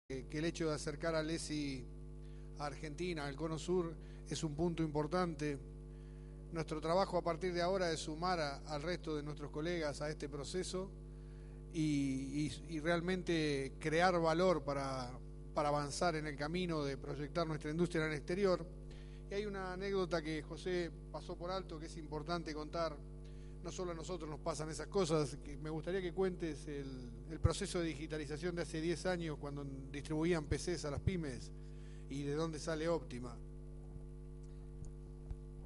que el hecho de acercar a Lesi a Argentina, al Cono Sur, es un punto importante. Nuestro trabajo a partir de ahora es sumar al resto de nuestros colegas a este proceso y realmente crear valor para avanzar en el camino de proyectar nuestra industria en el exterior. Y hay una anécdota que José pasó por alto que es importante contar. No solo a nosotros nos pasan esas cosas, que me gustaría que cuentes el proceso de digitalización de hace 10 años cuando distribuían PCs a las pymes y de dónde sale Optima.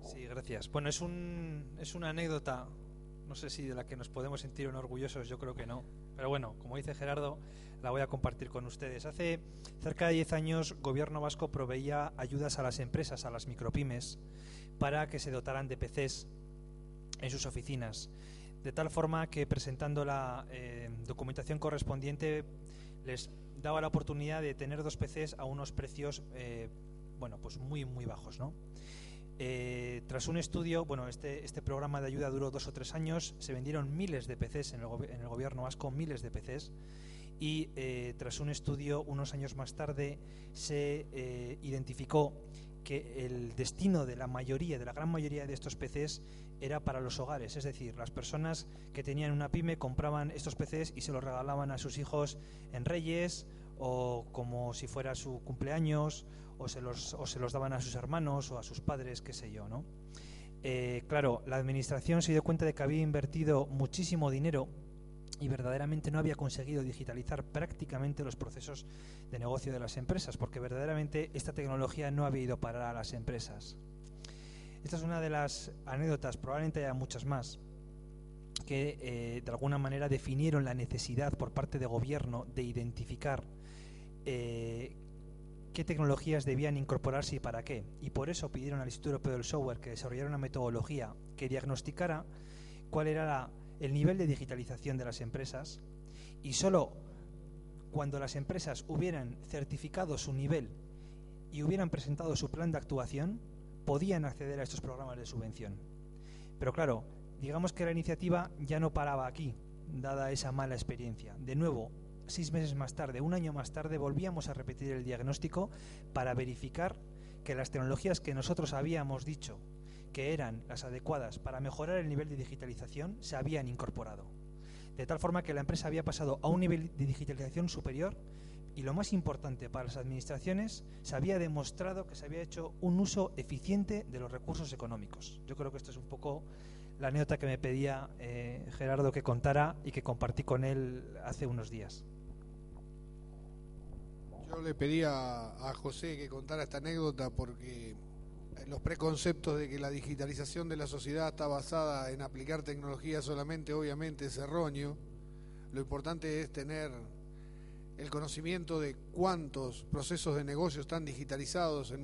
Sí, gracias. Bueno, es una anécdota, no sé si de la que nos podemos sentir orgullosos, yo creo que no. Pero bueno, como dice Gerardo, la voy a compartir con ustedes. Hace cerca de 10 años, Gobierno vasco proveía ayudas a las empresas, a las micropymes, para que se dotaran de PCs en sus oficinas, de tal forma que presentando la documentación correspondiente les daba la oportunidad de tener dos PCs a unos precios bueno, pues muy bajos, ¿no? Tras un estudio, bueno, este programa de ayuda duró 2 o 3 años, se vendieron miles de PCs en el gobierno vasco, miles de PCs, y tras un estudio, unos años más tarde, se identificó que el destino de la gran mayoría de estos PCs era para los hogares, es decir, las personas que tenían una pyme compraban estos PCs y se los regalaban a sus hijos en Reyes o como si fuera su cumpleaños, o se los daban a sus hermanos o a sus padres, qué sé yo, ¿no? Claro, la administración se dio cuenta de que había invertido muchísimo dinero y verdaderamente no había conseguido digitalizar prácticamente los procesos de negocio de las empresas, porque verdaderamente esta tecnología no había ido para las empresas. Esta es una de las anécdotas, probablemente haya muchas más, que de alguna manera definieron la necesidad por parte de gobierno de identificar qué tecnologías debían incorporarse y para qué. Y por eso pidieron al Instituto Europeo del Software que desarrollara una metodología que diagnosticara cuál era el nivel de digitalización de las empresas, y solo cuando las empresas hubieran certificado su nivel y hubieran presentado su plan de actuación, podían acceder a estos programas de subvención. Pero claro, digamos que la iniciativa ya no paraba aquí, dada esa mala experiencia. De nuevo, 6 meses más tarde, un año más tarde, volvíamos a repetir el diagnóstico para verificar que las tecnologías que nosotros habíamos dicho que eran las adecuadas para mejorar el nivel de digitalización se habían incorporado. De tal forma que la empresa había pasado a un nivel de digitalización superior y, lo más importante para las administraciones, se había demostrado que se había hecho un uso eficiente de los recursos económicos. Yo creo que esto es un poco la anécdota que me pedía Gerardo que contara y que compartí con él hace unos días. Yo le pedí a José que contara esta anécdota porque los preconceptos de que la digitalización de la sociedad está basada en aplicar tecnología solamente, obviamente es erróneo. Lo importante es tener el conocimiento de cuántos procesos de negocio están digitalizados en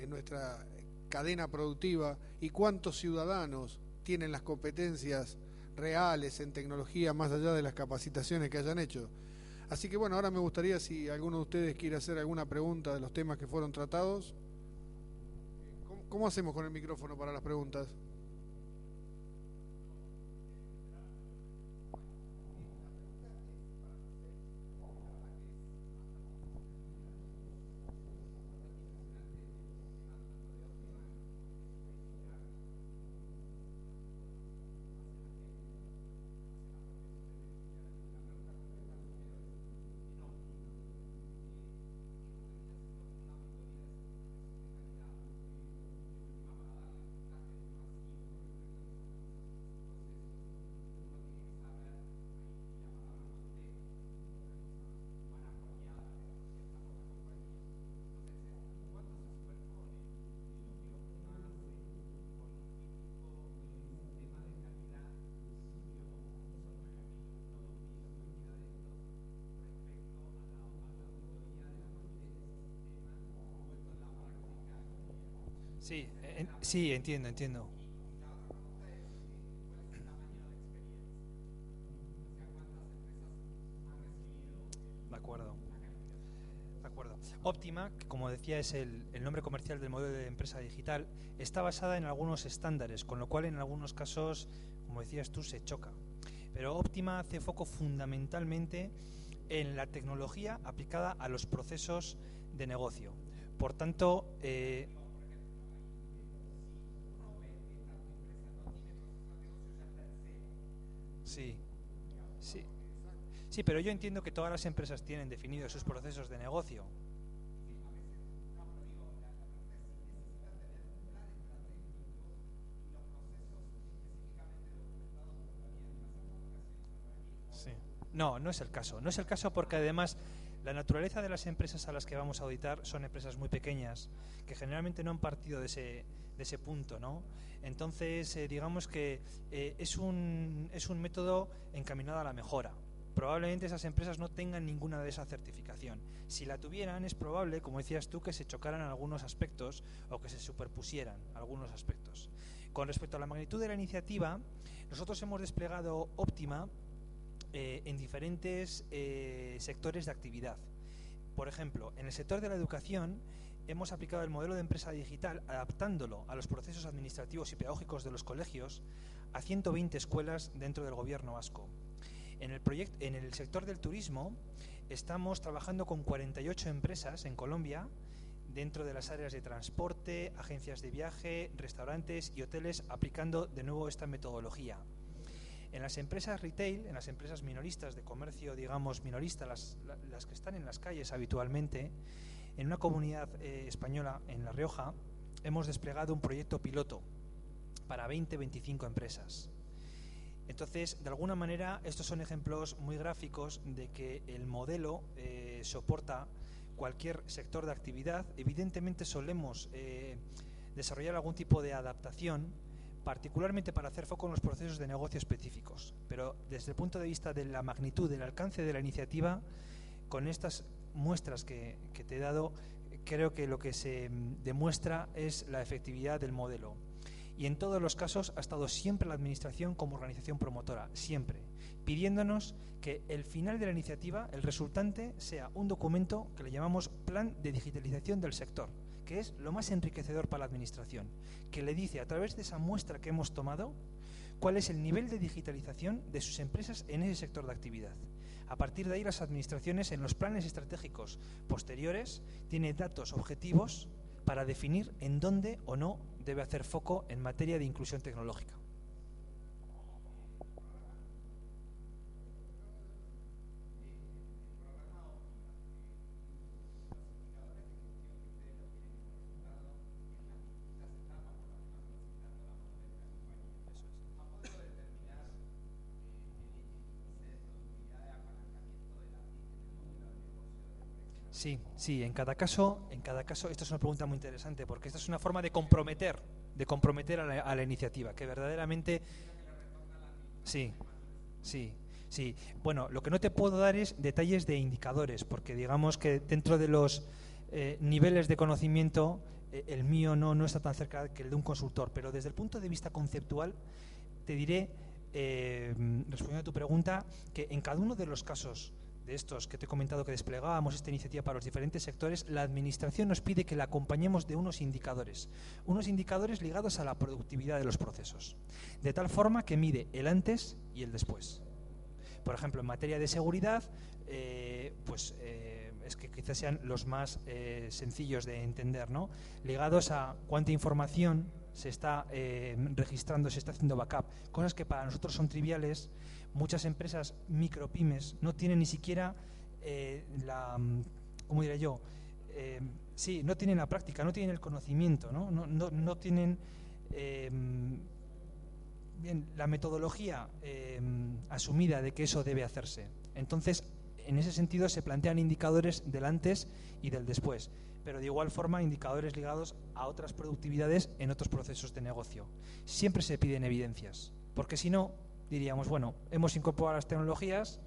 nuestra cadena productiva y cuántos ciudadanos tienen las competencias reales en tecnología más allá de las capacitaciones que hayan hecho. Así que bueno, ahora me gustaría si alguno de ustedes quiere hacer alguna pregunta de los temas que fueron tratados. ¿Cómo hacemos con el micrófono para las preguntas? Sí, sí, entiendo. De acuerdo. De acuerdo. Optima, que como decía es el nombre comercial del modelo de empresa digital, está basada en algunos estándares, con lo cual en algunos casos, como decías tú, se choca. Pero Optima hace foco fundamentalmente en la tecnología aplicada a los procesos de negocio. Por tanto, sí, sí, sí, pero yo entiendo que todas las empresas tienen definidos sus procesos de negocio. Sí. No, no es el caso. No es el caso porque además la naturaleza de las empresas a las que vamos a auditar son empresas muy pequeñas que generalmente no han partido de ese punto, ¿no? Entonces, digamos que es un método encaminado a la mejora. Probablemente esas empresas no tengan ninguna de esa certificación. Si la tuvieran, es probable, como decías tú, que se chocaran algunos aspectos o que se superpusieran algunos aspectos. Con respecto a la magnitud de la iniciativa, nosotros hemos desplegado Optima en diferentes sectores de actividad. Por ejemplo, en el sector de la educación hemos aplicado el modelo de empresa digital adaptándolo a los procesos administrativos y pedagógicos de los colegios a 120 escuelas dentro del gobierno vasco. En el sector del turismo estamos trabajando con 48 empresas en Colombia dentro de las áreas de transporte, agencias de viaje, restaurantes y hoteles, aplicando de nuevo esta metodología. En las empresas retail, en las empresas minoristas de comercio, digamos minorista, las que están en las calles habitualmente, en una comunidad española, en La Rioja, hemos desplegado un proyecto piloto para 20-25 empresas. Entonces, de alguna manera, estos son ejemplos muy gráficos de que el modelo soporta cualquier sector de actividad. Evidentemente solemos desarrollar algún tipo de adaptación, particularmente para hacer foco en los procesos de negocio específicos. Pero desde el punto de vista de la magnitud, del alcance de la iniciativa, con estas muestras que te he dado, creo que lo que se demuestra es la efectividad del modelo. Y en todos los casos ha estado siempre la Administración como organización promotora, siempre, pidiéndonos que el final de la iniciativa, el resultante, sea un documento que le llamamos Plan de Digitalización del Sector, que es lo más enriquecedor para la Administración, que le dice a través de esa muestra que hemos tomado cuál es el nivel de digitalización de sus empresas en ese sector de actividad. A partir de ahí, las administraciones en los planes estratégicos posteriores tienen datos objetivos para definir en dónde o no debe hacer foco en materia de inclusión tecnológica. Sí, sí, en cada caso, esta es una pregunta muy interesante, porque esta es una forma de comprometer a la iniciativa, que verdaderamente, sí, sí, sí. Bueno, lo que no te puedo dar es detalles de indicadores, porque digamos que dentro de los niveles de conocimiento, el mío no está tan cerca que el de un consultor, pero desde el punto de vista conceptual, te diré, respondiendo a tu pregunta, que en cada uno de los casos de estos que te he comentado que desplegábamos esta iniciativa para los diferentes sectores, la Administración nos pide que la acompañemos de unos indicadores ligados a la productividad de los procesos, de tal forma que mide el antes y el después. Por ejemplo, en materia de seguridad, es que quizás sean los más sencillos de entender, ¿no? Ligados a cuánta información se está registrando, se está haciendo backup, cosas que para nosotros son triviales. Muchas empresas micropymes no tienen ni siquiera ¿cómo diré yo? No tienen la práctica, no tienen el conocimiento, no tienen bien la metodología asumida de que eso debe hacerse. Entonces, en ese sentido se plantean indicadores del antes y del después, pero de igual forma indicadores ligados a otras productividades en otros procesos de negocio. Siempre se piden evidencias, porque si no, diríamos, bueno, hemos incorporado las tecnologías,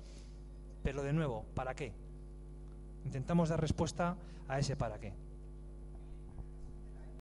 pero de nuevo, ¿para qué? Intentamos dar respuesta a ese para qué.